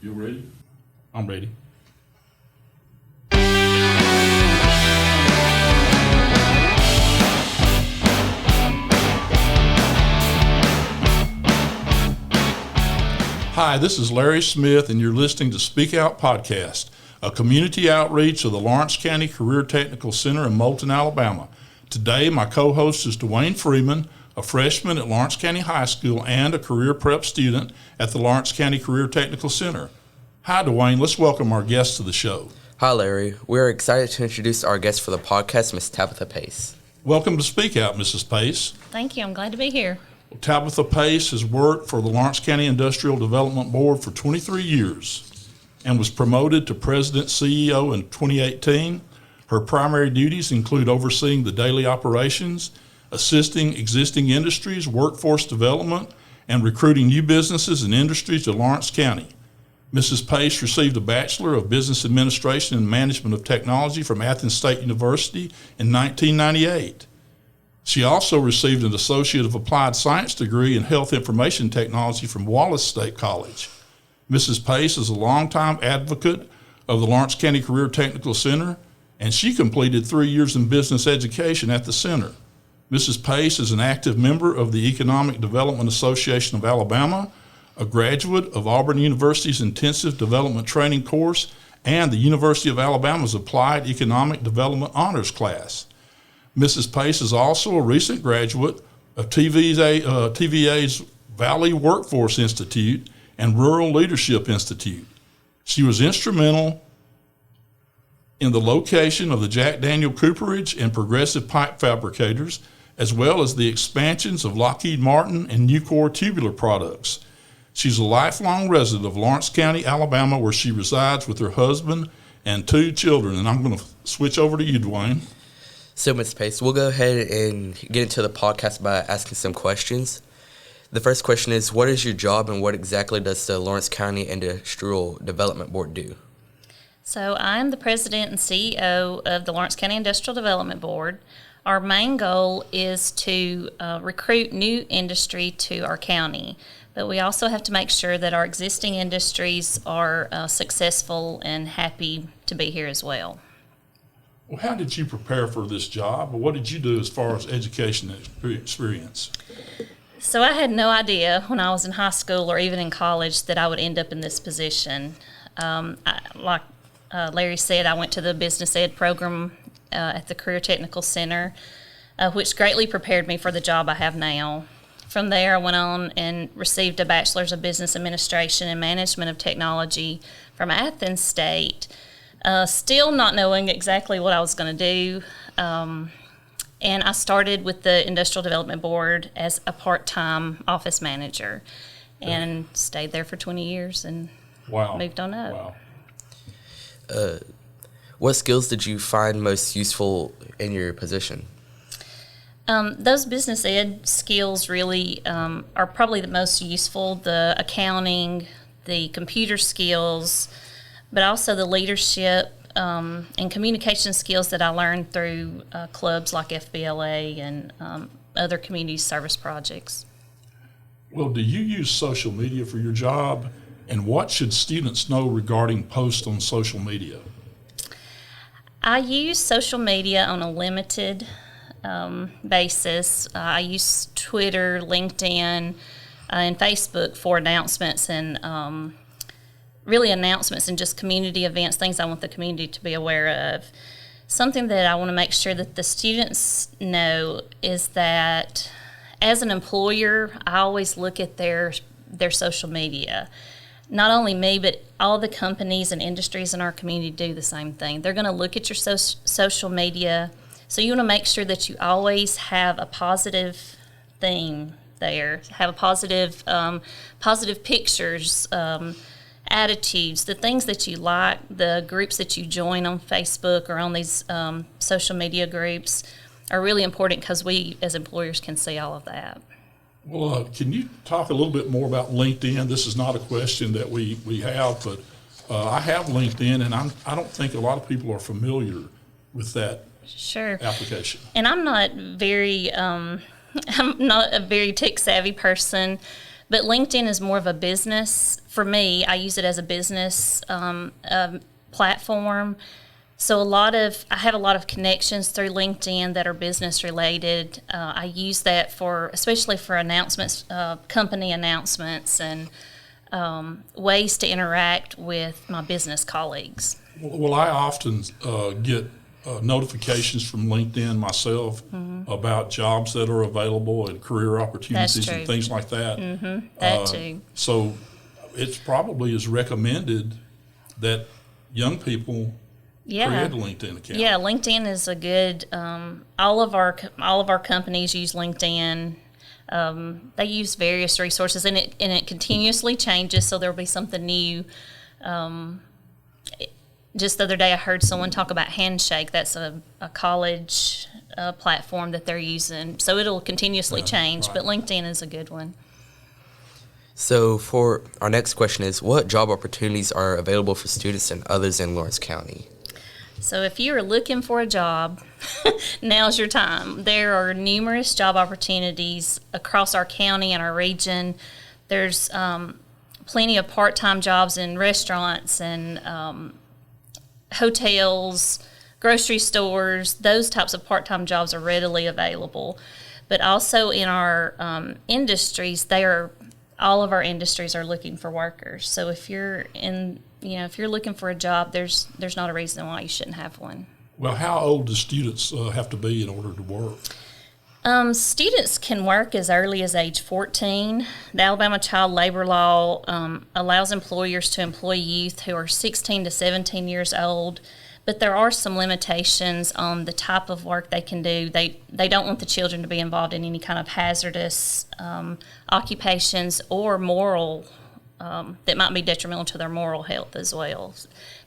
You ready? I'm ready. Hi, this is Larry Smith, and you're listening to Speak Out Podcast, a community outreach of the Lawrence County Career Technical Center in Moulton, Alabama. Today, my co-host is Duane Freeman, a freshman at Lawrence County High School and a career prep student at the Lawrence County Career Technical Center. Hi, Duane. Let's welcome our guest to the show. Hi, Larry. We're excited to introduce our guest for the podcast, Ms. Tabitha Pace. Welcome to Speak Out, Mrs. Pace. Thank you. I'm glad to be here. Tabitha Pace has worked for the Lawrence County Industrial Development Board for 23 years and was promoted to President CEO in 2018. Her primary duties include overseeing the daily operations, assisting existing industries, workforce development, and recruiting new businesses and industries to Lawrence County. Mrs. Pace received a Bachelor of Business Administration and Management of Technology from Athens State University in 1998. She also received an Associate of Applied Science degree in Health Information Technology from Wallace State College. Mrs. Pace is a longtime advocate of the Lawrence County Career Technical Center, and she completed 3 years in business education at the center. Mrs. Pace is an active member of the Economic Development Association of Alabama, a graduate of Auburn University's Intensive Development Training course, and the University of Alabama's Applied Economic Development Honors class. Mrs. Pace is also a recent graduate of TVA's Valley Workforce Institute and Rural Leadership Institute. She was instrumental in the location of the Jack Daniel Cooperage and Progressive Pipe Fabricators, as well as the expansions of Lockheed Martin and Nucor Tubular Products. She's a lifelong resident of Lawrence County, Alabama, where she resides with her husband and 2 children. And I'm going to switch over to you, Duane. So, Ms. Pace, we'll go ahead and get into the podcast by asking some questions. The first question is, what is your job and what exactly does the Lawrence County Industrial Development Board do? So I'm the president and CEO of the Lawrence County Industrial Development Board. Our main goal is to recruit new industry to our county, but we also have to make sure that our existing industries are successful and happy to be here as well. Well, how did you prepare for this job? What did you do as far as education experience? So I had no idea when I was in high school or even in college that I would end up in this position. Like Larry said, I went to the business ed program at the Career Technical Center, which greatly prepared me for the job I have now. From there, I went on and received a Bachelor's of Business Administration and Management of Technology from Athens State, still not knowing exactly what I was going to do. And I started with the Industrial Development Board as a part-time office manager and stayed there for 20 years and moved on up. Wow. What skills did you find most useful in your position? Those business ed skills really are probably the most useful, the accounting, the computer skills, but also the leadership and communication skills that I learned through clubs like FBLA and other community service projects. Well, do you use social media for your job? And what should students know regarding posts on social media? I use social media on a limited basis. I use Twitter, LinkedIn, and Facebook for announcements and really announcements and just community events, things I want the community to be aware of. Something that I want to make sure that the students know is that as an employer, I always look at their social media. Not only me, but all the companies and industries in our community do the same thing. They're going to look at your social media, so you want to make sure that you always have a positive theme there, have a positive pictures, attitudes, the things that you like, the groups that you join on Facebook or on these social media groups are really important because we as employers can see all of that. Well, can you talk a little bit more about LinkedIn? This is not a question that we have, but I have LinkedIn, and I don't think a lot of people are familiar with that application. And I'm not a very tech savvy person, But LinkedIn is more of a business. For me, I use it as a business platform. So I have a lot of connections through LinkedIn that are business related. I use that especially for announcements, company announcements, and ways to interact with my business colleagues. Well, I often get notifications from LinkedIn myself about jobs that are available and career opportunities and things like that. That too. So it's probably is recommended that young people create a LinkedIn account. Yeah, LinkedIn is a good. All of our companies use LinkedIn. They use various resources, and it continuously changes. So there will be something new. Just the other day, I heard someone talk about Handshake. That's a college platform that they're using. So it'll continuously change, but LinkedIn is a good one. So for our next question is, what job opportunities are available for students and others in Lawrence County? So if you are looking for a job, now's your time. There are numerous job opportunities across our county and our region. There's plenty of part-time jobs in restaurants and hotels, grocery stores. Those types of part-time jobs are readily available. But also in our industries, all of our industries are looking for workers. So if you're looking for a job, there's not a reason why you shouldn't have one. Well, how old do students have to be in order to work? Students can work as early as age 14. The Alabama Child Labor Law allows employers to employ youth who are 16 to 17 years old, but there are some limitations on the type of work they can do. They don't want the children to be involved in any kind of hazardous occupations or moral that might be detrimental to their moral health as well.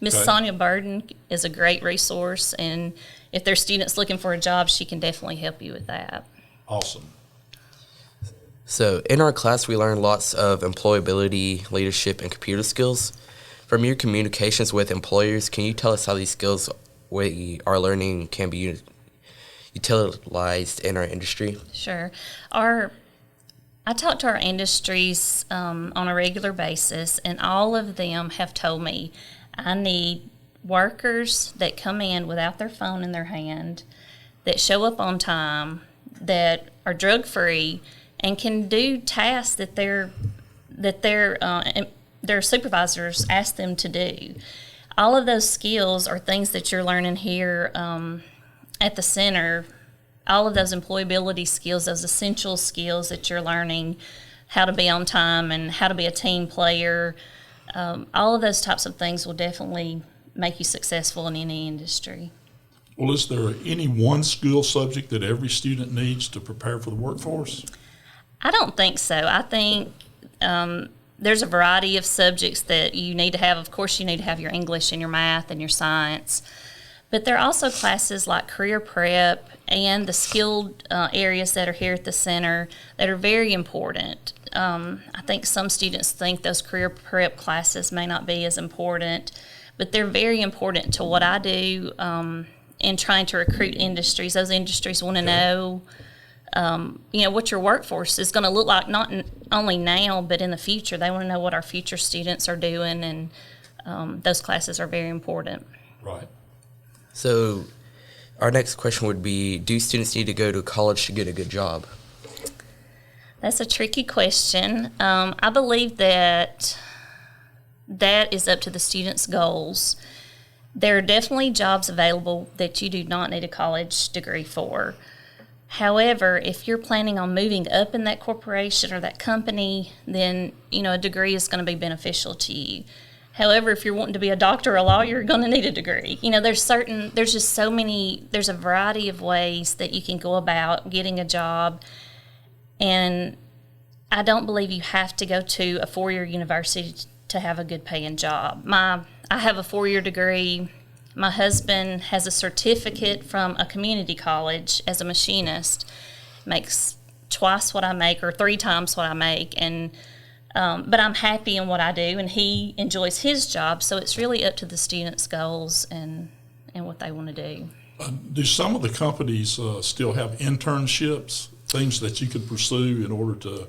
Miss Sonia Burden is a great resource, and if there's students looking for a job, she can definitely help you with that. Awesome. So in our class, we learned lots of employability, leadership, and computer skills. From your communications with employers, can you tell us how these skills we are learning can be utilized in our industry? Sure. I talk to our industries on a regular basis, and all of them have told me I need workers that come in without their phone in their hand, that show up on time, that are drug-free, and can do tasks that their supervisors ask them to do. All of those skills are things that you're learning here at the center. All of those employability skills, those essential skills that you're learning, how to be on time and how to be a team player, all of those types of things will definitely make you successful in any industry. Well, is there any one skill subject that every student needs to prepare for the workforce? I don't think so. I think there's a variety of subjects that you need to have. Of course, you need to have your English and your math and your science. But there are also classes like career prep and the skilled areas that are here at the center that are very important. I think some students think those career prep classes may not be as important, but they're very important to what I do in trying to recruit industries. Those industries want to know, what your workforce is going to look like, not only now, but in the future. They want to know what our future students are doing, and those classes are very important. Right. So our next question would be, do students need to go to college to get a good job? That's a tricky question. I believe that is up to the student's goals. There are definitely jobs available that you do not need a college degree for. However, if you're planning on moving up in that corporation or that company, then, a degree is going to be beneficial to you. However, if you're wanting to be a doctor or a lawyer, you're going to need a degree. There's a variety of ways that you can go about getting a job. And I don't believe you have to go to a four-year university to have a good paying job. I have a 4-year degree. My husband has a certificate from a community college as a machinist. Makes twice what I make or 3 times what I make, and but I'm happy in what I do, and he enjoys his job. So it's really up to the students' goals and what they want to do. Do some of the companies still have internships, things that you could pursue in order to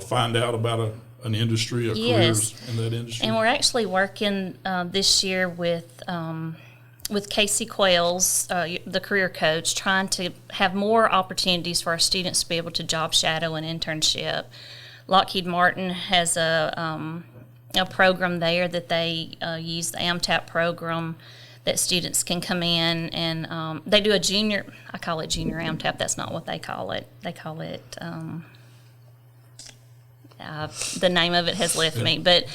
find out about an industry, Yes. careers in that industry? And we're actually working this year with Casey Quayles, the career coach, trying to have more opportunities for our students to be able to job shadow and internship. Lockheed Martin has a program there that they use, the AMTAP program, that students can come in and they do a junior, I call it junior AMTAP, that's not what they call it. They call it, the name of it has left me, but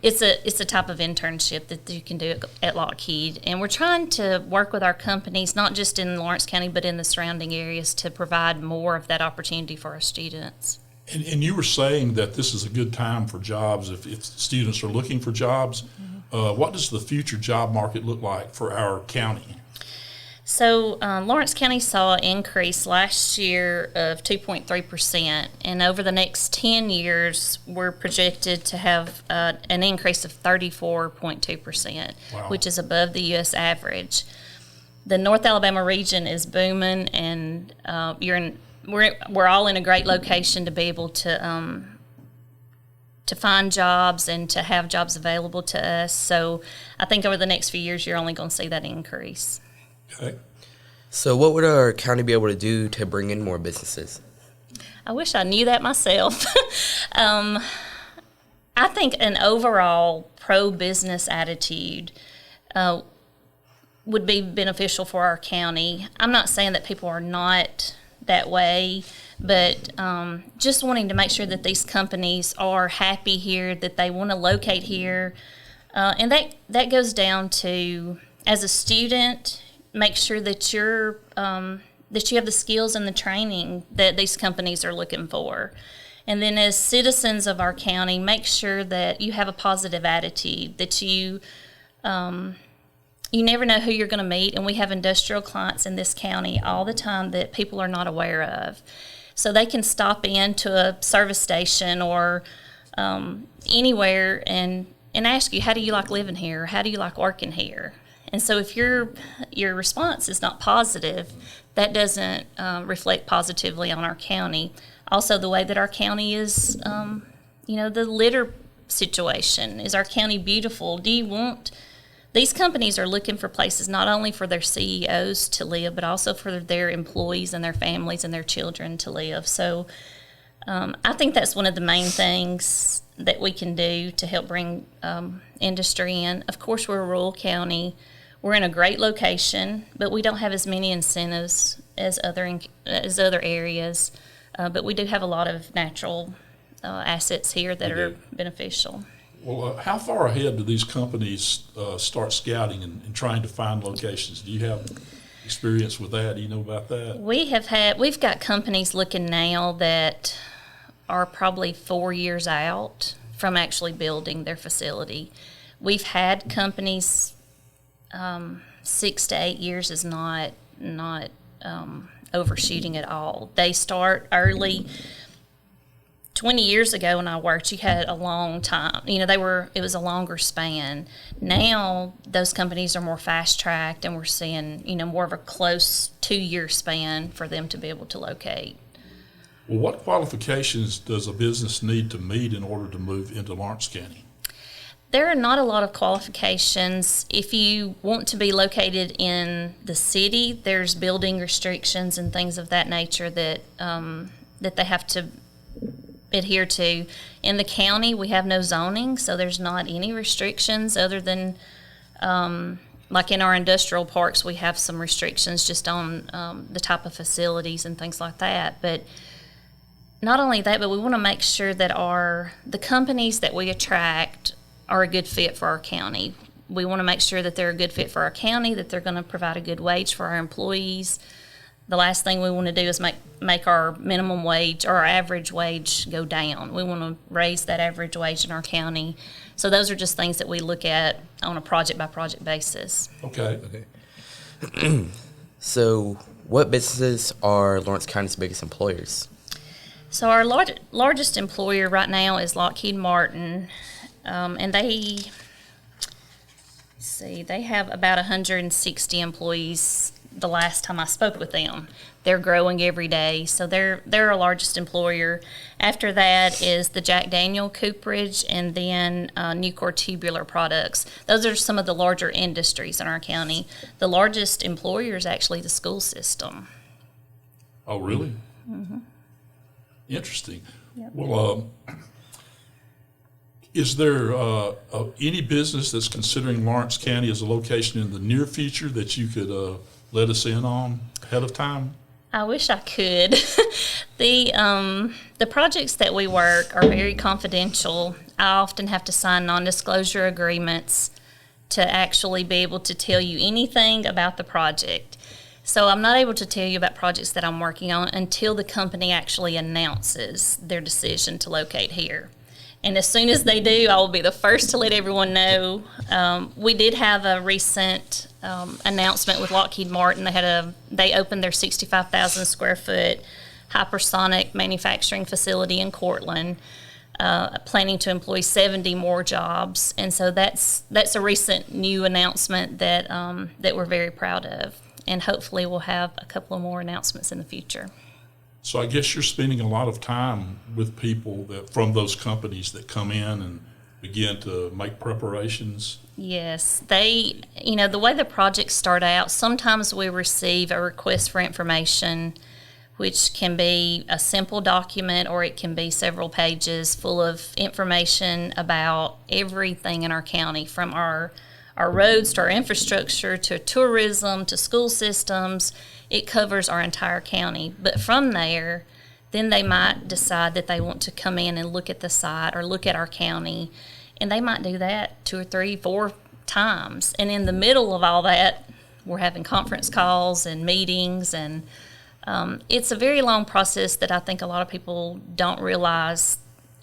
it's a type of internship that you can do at Lockheed. And we're trying to work with our companies, not just in Lawrence County, but in the surrounding areas, to provide more of that opportunity for our students. And you were saying that this is a good time for jobs if students are looking for jobs. What does the future job market look like for our county? So Lawrence County saw an increase last year of 2.3%, and over the next 10 years, we're projected to have an increase of 34.2%, Wow. which is above the U.S. average. The North Alabama region is booming, and we're all in a great location to be able to find jobs and to have jobs available to us. So I think over the next few years, you're only going to see that increase. Okay. So what would our county be able to do to bring in more businesses? I wish I knew that myself. I think an overall pro-business attitude would be beneficial for our county. I'm not saying that people are not that way, but just wanting to make sure that these companies are happy here, that they want to locate here. And that goes down to, as a student, make sure that that you have the skills and the training that these companies are looking for. And then as citizens of our county, make sure that you have a positive attitude, that you never know who you're going to meet, and we have industrial clients in this county all the time that people are not aware of. So they can stop in to a service station or anywhere and ask you, how do you like living here? How do you like working here? And so if your response is not positive, that doesn't reflect positively on our county. Also, the way that our county is, the litter situation. Is our county beautiful? These companies are looking for places not only for their CEOs to live, but also for their employees and their families and their children to live. So I think that's one of the main things that we can do to help bring industry in. Of course, we're a rural county. We're in a great location, but we don't have as many incentives as other areas. But we do have a lot of natural assets here that are beneficial. Well, how far ahead do these companies start scouting and trying to find locations? Do you have experience with that? Do you know about that? We've got companies looking now that are probably 4 years out from actually building their facility. We've had companies, 6 to 8 years is not overshooting at all. They start early. 20 years ago when I worked, you had a long time. It was a longer span. Now those companies are more fast-tracked, and we're seeing, more of a close 2-year span for them to be able to locate. Well, what qualifications does a business need to meet in order to move into Lawrence County? There are not a lot of qualifications. If you want to be located in the city, there's building restrictions and things of that nature that they have to adhere to. In the county, we have no zoning, so there's not any restrictions other than, like in our industrial parks, we have some restrictions just on the type of facilities and things like that. But not only that, but we want to make sure that the companies that we attract are a good fit for our county. We want to make sure that they're a good fit for our county, that they're going to provide a good wage for our employees. The last thing we want to do is make our minimum wage or our average wage go down. We want to raise that average wage in our county. So those are just things that we look at on a project-by-project basis. Okay. So what businesses are Lawrence County's biggest employers? So our largest employer right now is Lockheed Martin, and they have about 160 employees the last time I spoke with them. They're growing every day, so they're our largest employer. After that is the Jack Daniel Cooperage, and then Nucor Tubular Products. Those are some of the larger industries in our county. The largest employer is actually the school system. Oh, really? Mm-hmm. Interesting. Yep. Well, is there any business that's considering Lawrence County as a location in the near future that you could let us in on ahead of time? I wish I could. The projects that we work are very confidential. I often have to sign non-disclosure agreements to actually be able to tell you anything about the project. So I'm not able to tell you about projects that I'm working on until the company actually announces their decision to locate here. And as soon as they do, I will be the first to let everyone know. We did have a recent announcement with Lockheed Martin. They opened their 65,000 square foot hypersonic manufacturing facility in Cortland, planning to employ 70 more jobs. And so that's a recent new announcement that we're very proud of. And hopefully we'll have a couple of more announcements in the future. So I guess you're spending a lot of time with people from those companies that come in and begin to make preparations. Yes, the way the projects start out, sometimes we receive a request for information, which can be a simple document or it can be several pages full of information about everything in our county, from our roads to our infrastructure to tourism to school systems. It covers our entire county. But from there, then they might decide that they want to come in and look at the site or look at our county. And they might do that 2 or 3, 4 times. And in the middle of all that, we're having conference calls and meetings. And it's a very long process that I think a lot of people don't realize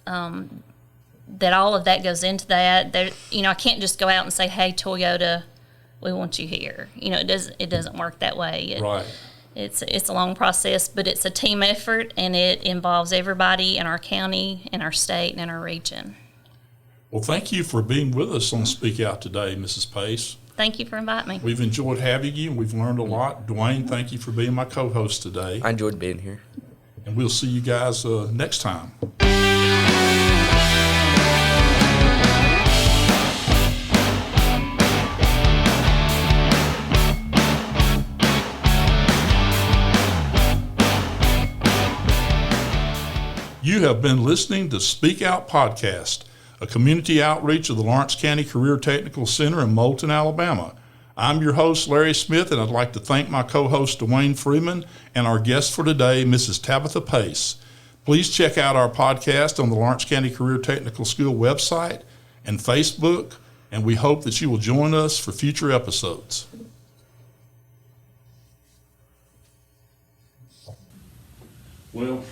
that all of that goes into that. I can't just go out and say, hey, Toyota, we want you here. It doesn't work that way. Right. It's a long process, but it's a team effort, and it involves everybody in our county, in our state, and in our region. Well, thank you for being with us on Speak Out today, Mrs. Pace. Thank you for inviting me. We've enjoyed having you, and we've learned a lot. Duane, thank you for being my co-host today. I enjoyed being here. And we'll see you guys next time. You have been listening to Speak Out Podcast, a community outreach of the Lawrence County Career Technical Center in Moulton, Alabama. I'm your host, Larry Smith, and I'd like to thank my co-host, Duane Freeman, and our guest for today, Mrs. Tabitha Pace. Please check out our podcast on the Lawrence County Career Technical School website and Facebook, and we hope that you will join us for future episodes. Well...